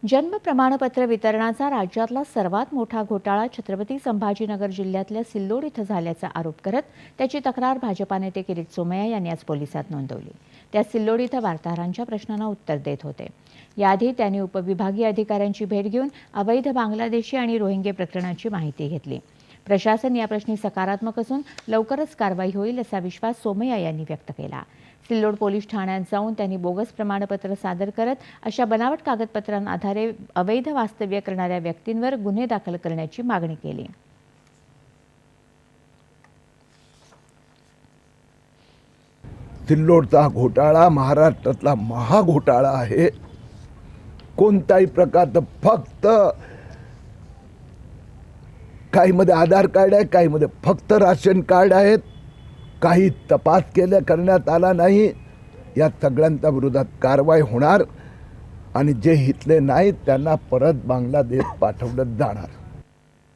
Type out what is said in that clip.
जन्म प्रमाणपत्र वितरणाचा राज्यातला सर्वात मोठा घोटाळा छत्रपती संभाजीनगर जिल्ह्यातल्या सिल्लोड इथं झाल्याचा आरोप करत त्याची तक्रार भाजपा नेते किरीट सोमय्या यांनी आज पोलिसात नोंदवली। त्या सिल्लोड इथं वार्ताहरांच्या प्रश्नांना उत्तर देत होते। याआधी त्यांनी उपविभागीय अधिकाऱ्यांची भेट घेऊन अवैध बांगलादेशी आणि रोहिंगे प्रकरणाची माहिती घेतली। प्रशासन या प्रश्नी सकारात्मक असून लवकरच कारवाई होईल असा विश्वास सोमय्या यांनी व्यक्त केला। सिल्लोड पोलीस ठाण्यात जाऊन त्यांनी बोगस प्रमाणपत्र सादर करत अशा बनावट कागदपत्रांआधारे अवैध वास्तव्य करणाऱ्या व्यक्तींवर गुन्हे दाखल करण्याची मागणी केली। सिल्लोडचा घोटाळा महाराष्ट्रातला महाघोटाळा आहे। कोणताही प्रकारचं फक्त काहीमध्ये आधार कार्ड आहे, काहीमध्ये फक्त राशन कार्ड आहेत, काही तपास करण्यात आला नाही। या सगळ्यांच्या विरोधात कारवाई होणार आणि जे हितले नाहीत त्यांना परत बांगलादेश पाठवलं जाणार।